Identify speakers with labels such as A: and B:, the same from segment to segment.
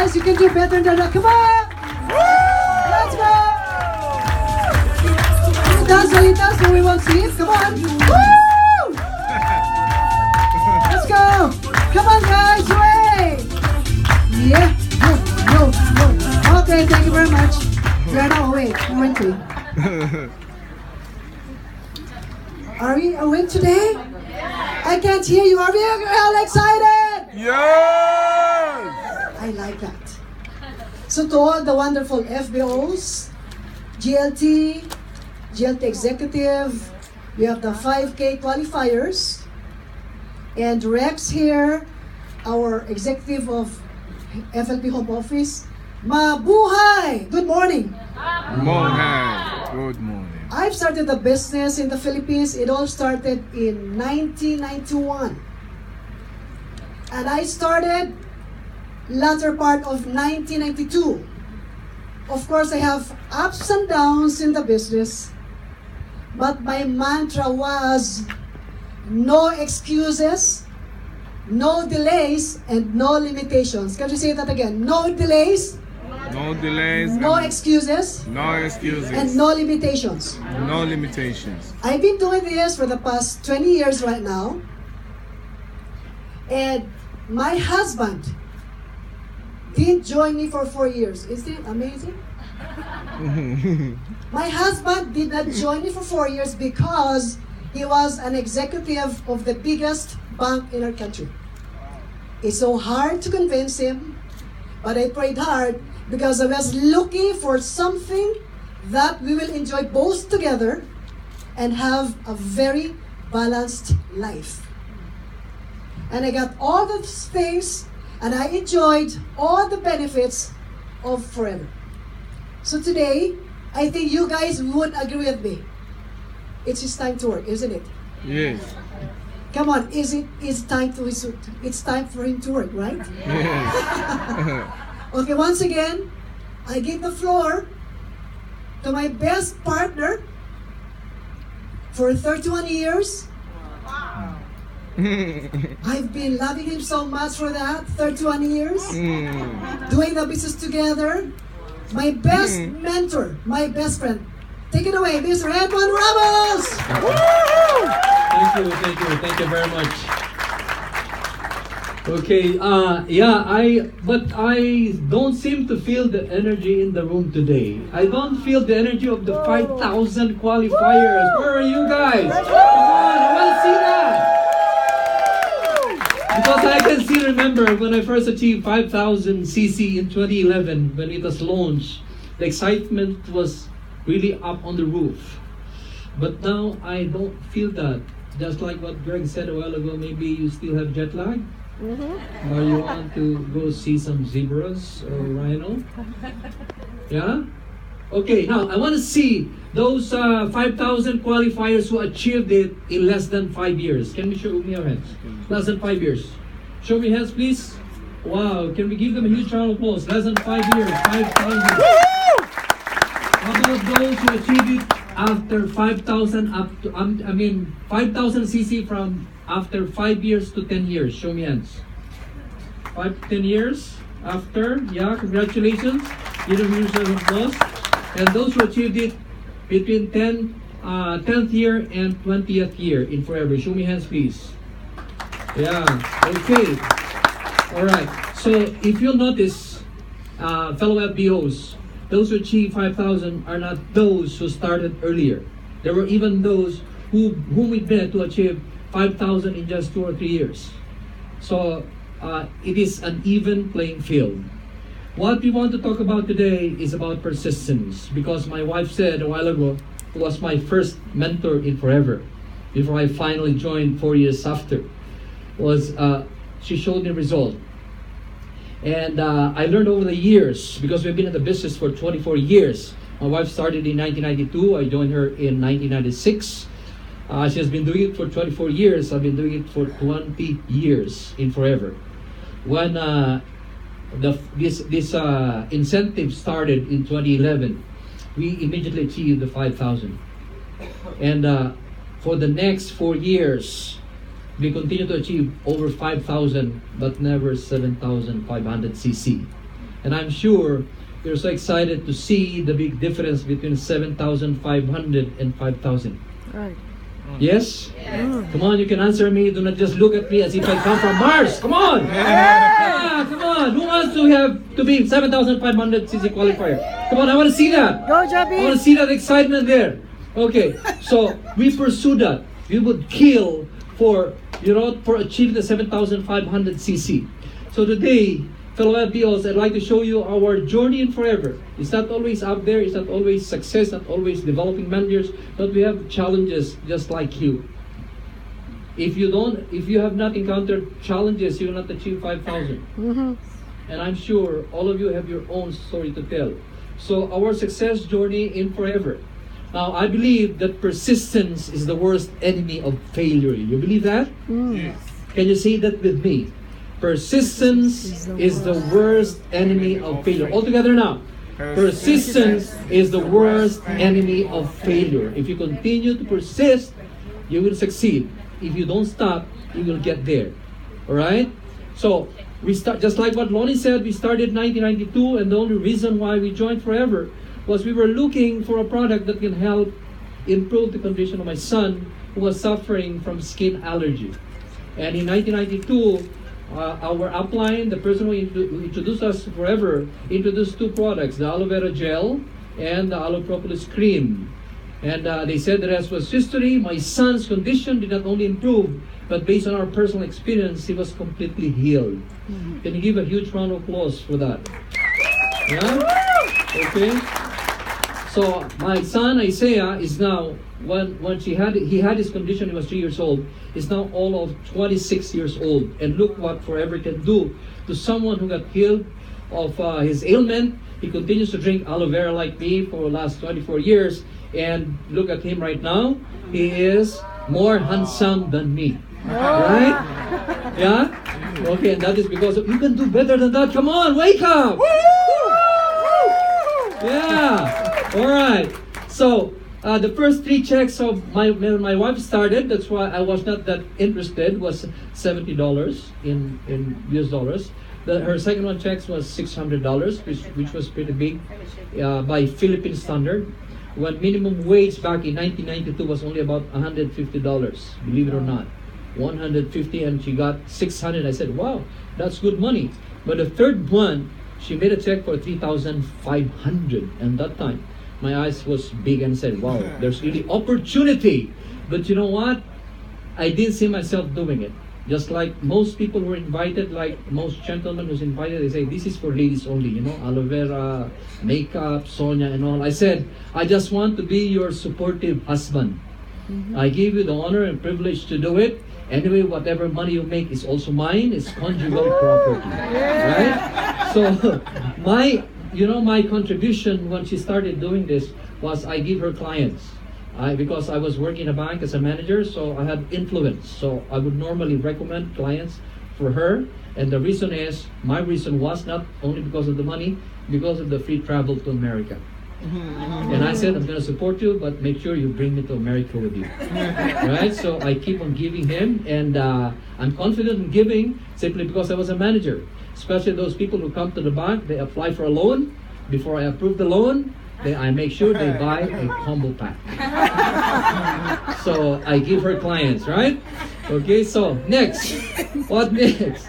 A: guys, you can do better than that. Come on! Let's go! You dance, but we won't see it. Come on! Woo! Let's go! Come on, guys! Way! Yeah! No. Okay, thank you very much. We are now awake. Aren't we? Are we awake today? I can't hear you. Are we all excited?
B: Yes!
A: I like that. So to all the wonderful FBOs, GLT executive, we have the 5K qualifiers, and Rex here, our executive of FLP Home Office. Mabuhay! Good morning.
B: Good morning. Good morning.
A: I've started a business in the Philippines. It all started in 1991. And I started latter part of 1992. Of course, I have ups and downs in the business. But my mantra was no excuses, no delays, and no limitations. Can you say that again? No delays.
B: No delays.
A: No excuses.
B: No excuses.
A: And no limitations.
B: No limitations.
A: I've been doing this for the past 20 years right now. And my husband didn't join me for 4 years. Isn't it amazing? My husband did not join me for 4 years because he was an executive of the biggest bank in our country. It's so hard to convince him, but I prayed hard because I was looking for something that we will enjoy both together and have a very balanced life. And I got all those things, and I enjoyed all the benefits of forever. So today, I think you guys would agree with me. It's his time to work, isn't it?
B: Yes.
A: Come on, it's time for him to work, right?
B: Yes.
A: Okay, once again, I give the floor to my best partner for 31 years. I've been loving him so much for that, 31 years. Doing the business together. My best mentor, my best friend. Take it away, Mr. Edmond Ramos!
C: Thank you very much. Okay, but I don't seem to feel the energy in the room today. I don't feel the energy of the 5,000 qualifiers. Where are you guys? Come on, I want to see that. Because I can still remember when I first achieved 5,000 cc in 2011, when it was launched, the excitement was really up on the roof. But now I don't feel that. Just like what Greg said a while ago, maybe you still have jet lag? Or you want to go see some zebras or rhino? Yeah? Okay, now I want to see those 5,000 qualifiers who achieved it in less than 5 years. Can we show me your hands? Less than 5 years. Show me hands, please. Wow, can we give them a huge round of applause? Less than 5 years, 5,000. How about those who achieved it after 5,000 up to 5,000 cc from after 5 years to 10 years? Show me hands. 10 years after, yeah, congratulations. Give them a huge round of applause. And those who achieved it between 10th year and 20th year in forever. Show me hands, please. Yeah, okay. All right. So if you'll notice, fellow FBOs, those who achieve 5,000 are not those who started earlier. There were even those whom we met to achieve 5,000 in just 2 or 3 years. So it is an even playing field. What we want to talk about today is about persistence, because my wife said a while ago, who was my first mentor in forever, before I finally joined 4 years after, was she showed me result. And I learned over the years, because we've been in the business for 24 years. My wife started in 1992, I joined her in 1996. She has been doing it for 24 years, I've been doing it for 20 years in forever. When this incentive started in 2011, we immediately achieved the 5,000. And for the next 4 years, we continue to achieve over 5,000, but never 7,500 cc. And I'm sure you're so excited to see the big difference between 7,500 and 5,000.
D: Right.
C: Yes? Come on, you can answer me. Do not just look at me as if I come from Mars. Come on! Yeah, come on. Who wants to be 7,500cc qualifier? Come on, I want to see that.
D: Go,
C: I want
D: Javi.
C: to see that excitement there. Okay, so we pursue that. We would kill for achieving the 7,500cc. So today, fellow FBOs, I'd like to show you our journey in forever. It's not always up there, it's not always success, not always developing managers, but we have challenges just like you. If you have not encountered challenges, you will not achieve 5,000. And I'm sure all of you have your own story to tell. So our success journey in forever. Now, I believe that persistence is the worst enemy of failure. You believe that?
B: Yes.
C: Can you say that with me? Persistence is the worst enemy of failure. All together now. Persistence is the worst enemy of failure. If you continue to persist, you will succeed. If you don't stop, you will get there. Alright? So, we start, just like what Lonnie said, we started in 1992, and the only reason why we joined Forever was we were looking for a product that can help improve the condition of my son who was suffering from skin allergy. And in 1992, our upline, the person who introduced us to Forever, introduced two products, the aloe vera gel and the aloe propolis cream. And they said the rest was history. My son's condition did not only improve, but based on our personal experience, he was completely healed. Can you give a huge round of applause for that? Yeah? Okay. So my son Isaiah is now, when he had his condition, he was 3 years old, is now all of 26 years old. And look what Forever can do to someone who got healed of his ailment. He continues to drink aloe vera like me for the last 24 years. And look at him right now. He is more handsome than me. Right? Yeah? Okay, and that is because you can do better than that. Come on, wake up! Yeah. All right. So the first 3 checks of my wife started. That's why I was not that interested. Was $70 in US dollars. Her second one checks was $600, which was pretty big by Philippine standard. When minimum wage back in 1992 was only about $150. Believe it or not, 150, and she got 600. I said, wow, that's good money. But the third one, she made a check for 3,500, and that time my eyes was big and said, wow, there's really opportunity. But you know what? I didn't see myself doing it. Just like most people who are invited, like most gentlemen who's invited, they say, this is for ladies only, aloe vera, makeup, Sonia and all. I said, I just want to be your supportive husband. I give you the honor and privilege to do it. Anyway, whatever money you make is also mine. It's conjugal property, right? So my contribution when she started doing this was I give her clients. Because I was working in a bank as a manager, so I had influence. So I would normally recommend clients for her. And the reason is, my reason was not only because of the money, because of the free travel to America. And I said, I'm going to support you, but make sure you bring me to America with you. Right? So I keep on giving him, and I'm confident in giving simply because I was a manager. Especially those people who come to the bank, they apply for a loan. Before I approve the loan, I make sure they buy a combo pack. So I give her clients, right? Okay, so next. What next?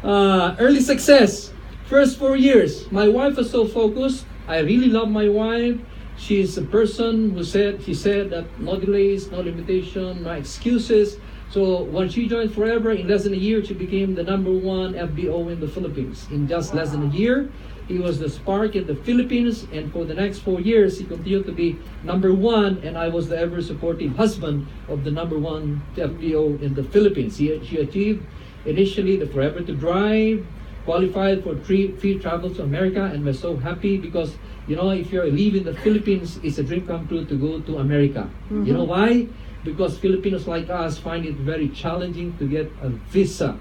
C: Early success. First 4 years. My wife was so focused. I really love my wife. She's a person who said that no delays, no limitation, no excuses. So when she joined Forever, in less than a year, she became the #1 FBO in the Philippines. In just less than a year, he was the spark in the Philippines, and for the next 4 years, he continued to be #1, and I was the ever supportive husband of the #1 FBO in the Philippines. She achieved initially the Forever to Drive, qualified for free travel to America, and we're so happy because, if you're leaving the Philippines, it's a dream come true to go to America. You know why? Because Filipinos like us find it very challenging to get a visa,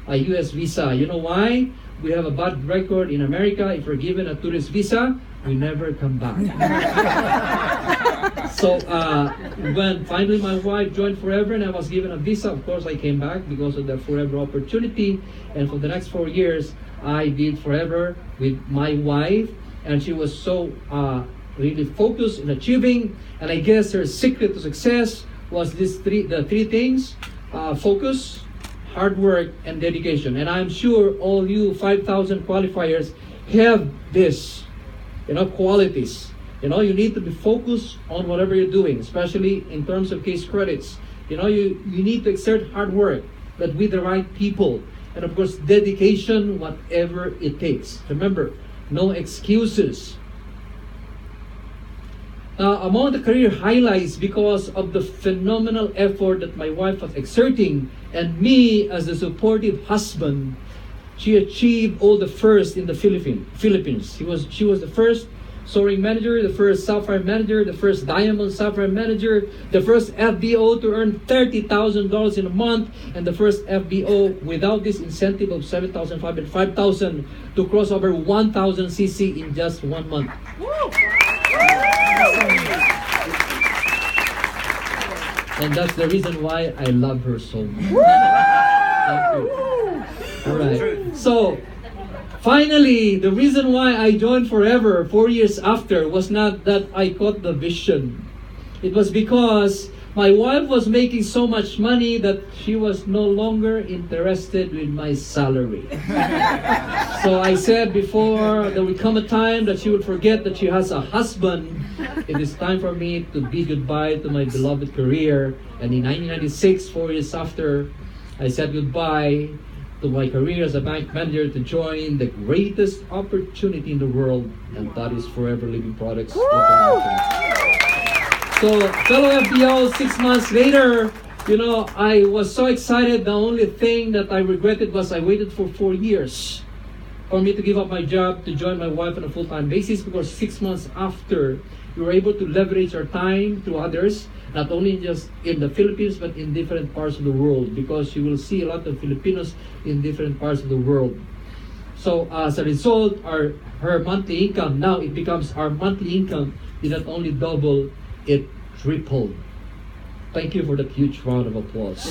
C: a US visa. You know why? We have a bad record in America. If we're given a tourist visa, we never come back. So when finally my wife joined Forever and I was given a visa, of course I came back because of the Forever opportunity. And for the next 4 years, I did Forever with my wife, and she was so really focused in achieving. And I guess her secret to success was the three things: focus, hard work, and dedication. And I'm sure all you 5,000 qualifiers have this, qualities. You need to be focused on whatever you're doing, especially in terms of case credits. You need to exert hard work, but with the right people. And of course, dedication, whatever it takes. Remember, no excuses. Now, among the career highlights, because of the phenomenal effort that my wife was exerting, and me as the supportive husband, she achieved all the first in the Philippines. She was the first soaring manager, the first sapphire manager, the first diamond sapphire manager, the first FBO to earn $30,000 in a month, and the first FBO without this incentive of $7,500 and $5,000 to cross over 1,000 cc in just 1 month. And that's the reason why I love her so much. Thank you. All right. So, finally, the reason why I joined Forever 4 years after was not that I caught the vision. It was because my wife was making so much money that she was no longer interested in my salary. So I said before, there would come a time that she would forget that she has a husband. It is time for me to bid goodbye to my beloved career. And in 1996, 4 years after, I said goodbye to my career as a bank manager to join the greatest opportunity in the world, and that is Forever Living Products. So, fellow FBO, 6 months later, I was so excited. The only thing that I regretted was I waited for 4 years for me to give up my job to join my wife on a full-time basis, because 6 months after, we were able to leverage our time to others, not only just in the Philippines, but in different parts of the world, because you will see a lot of Filipinos in different parts of the world. So as a result, her monthly income, now it becomes our monthly income, did not only double, it tripled. Thank you for that huge round of applause.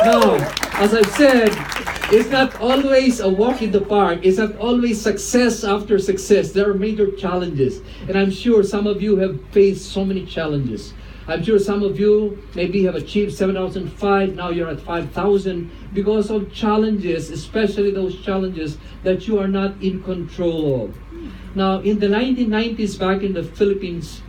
C: Now, as I've said, it's not always a walk in the park. It's not always success after success. There are major challenges. And I'm sure some of you have faced so many challenges. I'm sure some of you maybe have achieved 7,005, now you're at 5,000 because of challenges, especially those challenges that you are not in control of. Now, in the 1990s back in the Philippines,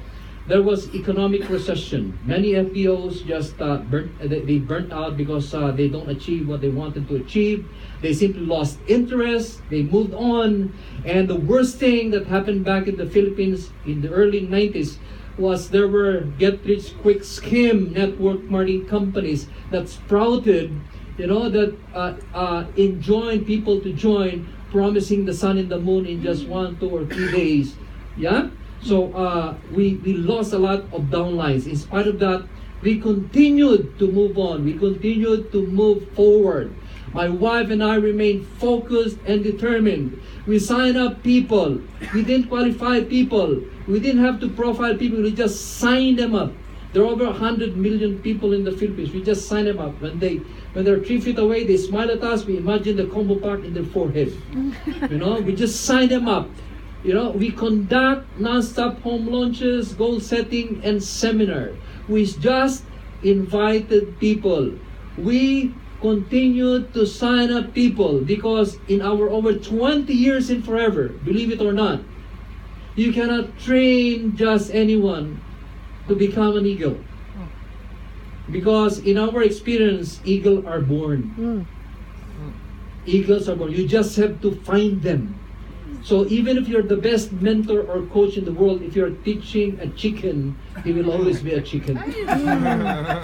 C: there was economic recession. Many FBOs just burnt out because they don't achieve what they wanted to achieve. They simply lost interest. They moved on. And the worst thing that happened back in the Philippines in the early 90s was there were get-rich-quick scheme network marketing companies that sprouted, that enjoined people to join, promising the sun and the moon in just 1, 2, or 3 days. Yeah? So we lost a lot of downlines. In spite of that, we continued to move on. We continued to move forward. My wife and I remained focused and determined. We signed up people. We didn't qualify people. We didn't have to profile people. We just signed them up. There are over 100 million people in the Philippines. We just signed them up. When they're 3 feet away, they smile at us. We imagine the combo pack in their forehead. We just signed them up. We conduct non-stop home launches, goal setting, and seminar. We just invited people. We continued to sign up people because in our over 20 years in Forever, believe it or not, you cannot train just anyone to become an eagle. Because in our experience, eagles are born. Eagles are born. You just have to find them. So even if you're the best mentor or coach in the world, if you're teaching a chicken, he will always be a chicken.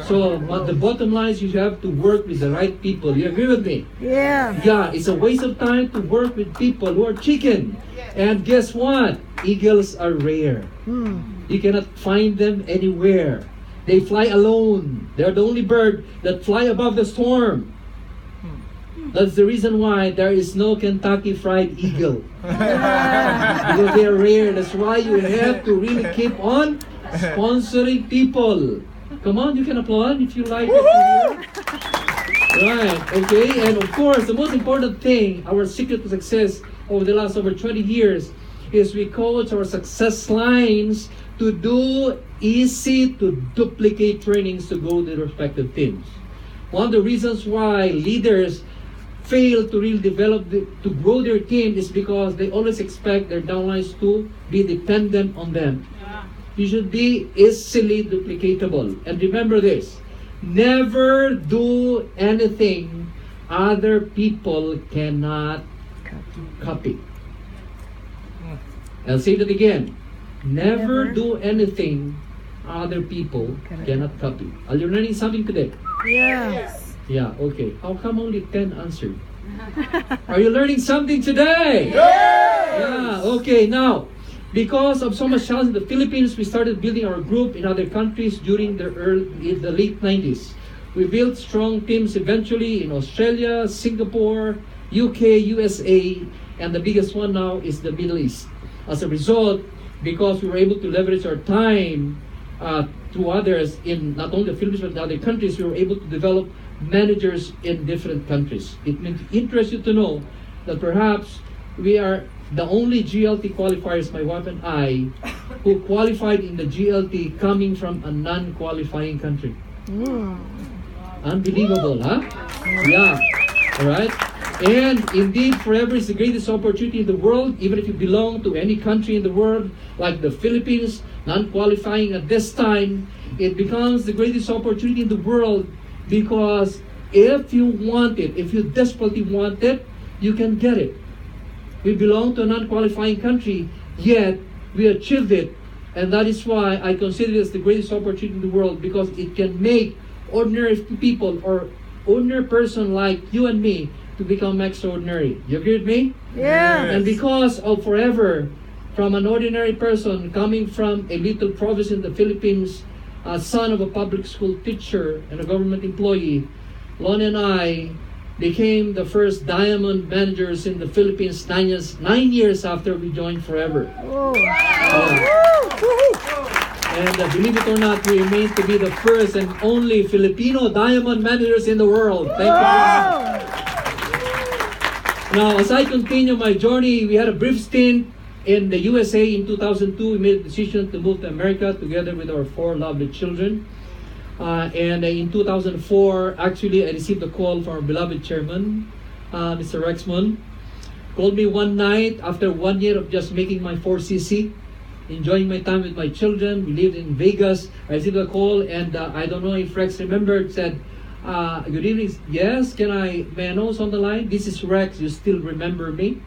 C: So the bottom line is you have to work with the right people. You agree with me?
D: Yeah.
C: Yeah, it's a waste of time to work with people who are chicken. And guess what? Eagles are rare. You cannot find them anywhere. They fly alone. They're the only bird that fly above the storm. That's the reason why there is no Kentucky Fried Eagle. Because they are rare. That's why you have to really keep on sponsoring people. Come on, you can applaud if you like it. Right, okay. And of course, the most important thing, our secret to success over the last over 20 years is we coach our success lines to do easy to duplicate trainings to go to the respective teams. One of the reasons why leaders fail to really develop, to grow their team is because they always expect their downlines to be dependent on them. You should be easily duplicatable. And remember this, never do anything other people cannot copy. I'll say that again. Never do anything other people cannot copy. Are you learning something today?
D: Yes.
C: Yeah, okay. How come only 10 answered? Are you learning something today? Yes! Yeah, okay. Now, because of so much challenge in the Philippines, we started building our group in other countries during the late 90s. We built strong teams eventually in Australia, Singapore, UK, USA, and the biggest one now is the Middle East. As a result, because we were able to leverage our time to others in not only the Philippines but in other countries, we were able to develop managers in different countries. It may interest you to know that perhaps we are the only GLT qualifiers, my wife and I, who qualified in the GLT coming from a non-qualifying country. Unbelievable, huh? Yeah, all right. And indeed, forever is the greatest opportunity in the world, even if you belong to any country in the world, like the Philippines, non-qualifying at this time, it becomes the greatest opportunity in the world because if you want it, if you desperately want it, you can get it. We belong to a non-qualifying country, yet we achieved it. And that is why I consider it as the greatest opportunity in the world, because it can make ordinary people or ordinary person like you and me to become extraordinary. You agree with me?
D: Yes.
C: And because of forever, from an ordinary person coming from a little province in the Philippines, a son of a public school teacher and a government employee, Lon and I became the first diamond managers in the Philippines 9 years after we joined Forever. And believe it or not, we remain to be the first and only Filipino diamond managers in the world. Thank you very much. Now, as I continue my journey, we had a brief stint in the USA in 2002. We made a decision to move to America together with our 4 lovely children. And in 2004, actually, I received a call from our beloved chairman, Mr. Rexmond. Called me one night after 1 year of just making my 4cc, enjoying my time with my children. We lived in Vegas. I received a call, and I don't know if Rex remembered, said, good evening. Yes, may I know who's on the line? This is Rex. You still remember me?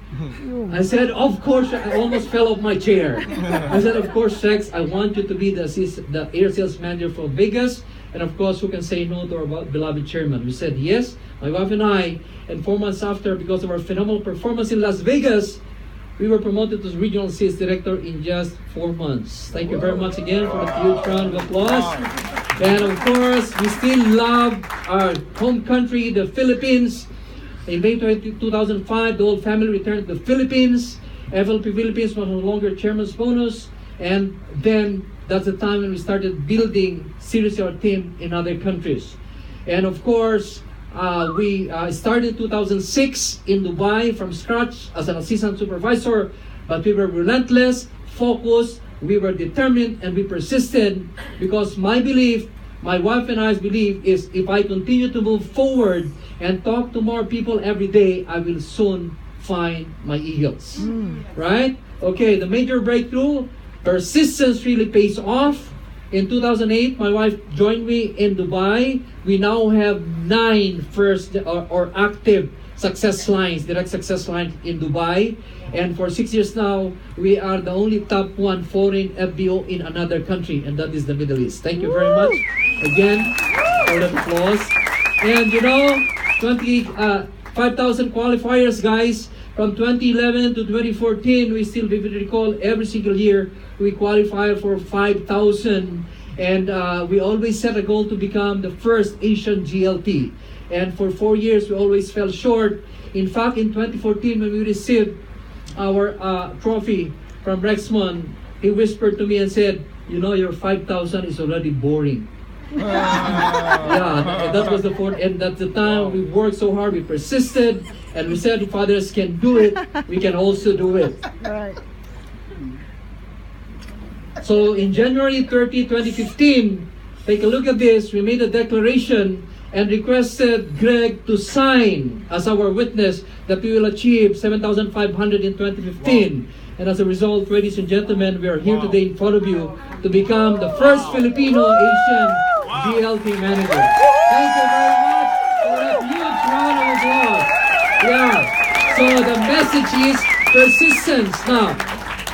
C: I said, of course. I almost fell off my chair. I said, of course, Rex, I want you to be the air sales manager for Vegas. And of course, who can say no to our beloved chairman? We said yes, my wife and I. And 4 months after, because of our phenomenal performance in Las Vegas, we were promoted to regional sales director in just 4 months. Thank you very much again for the huge round of applause. And of course, we still love our home country, the Philippines. In May 2005, the whole family returned to the Philippines. FLP Philippines was no longer chairman's bonus. And then that's the time when we started building seriously our team in other countries. And of course, we started 2006 in Dubai from scratch as an assistant supervisor, but we were relentless, focused, we were determined, and we persisted, because my belief, my wife and I's belief, is if I continue to move forward and talk to more people every day, I will soon find my eagles. Right? Okay, the major breakthrough, persistence really pays off. In 2008, my wife joined me in Dubai. We now have 9 first or active success lines, direct success lines in Dubai. And for 6 years now, we are the only top 1 foreign FBO in another country, and that is the Middle East. Thank you very much again for that applause. And you know, 5,000 qualifiers, guys. From 2011 to 2014, we still vividly recall every single year we qualify for 5,000. And we always set a goal to become the first Asian GLT. And for 4 years, we always fell short. In fact, in 2014, when we received our trophy from Rexmond, he whispered to me and said, "You know, your 5,000 is already boring." Yeah, and that was the fourth. And at the time, we worked so hard, we persisted, and we said, if others can do it, we can also do it.
D: Right.
C: So in January 30, 2015, take a look at this. We made a declaration and requested Greg to sign as our witness that we will achieve 7,500 in 2015. And as a result, ladies and gentlemen, we are here today in front of you to become the first Filipino Asian GLT manager. Thank you very much for a huge round of applause. Yeah. So the message is persistence. Now,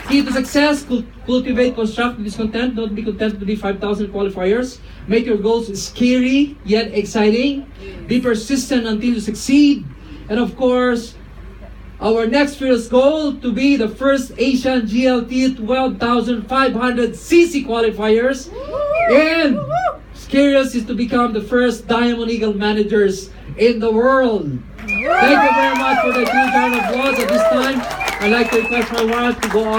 C: key to success: cultivate constructive discontent. Don't be content to be 5,000 qualifiers. Make your goals scary yet exciting. Be persistent until you succeed. And of course, our next first goal to be the first Asian GLT 12,500 CC qualifiers. And scariest is to become the first Diamond Eagle managers in the world. Thank you very much for the huge round of applause. At this time, I'd like to request my wife to go up.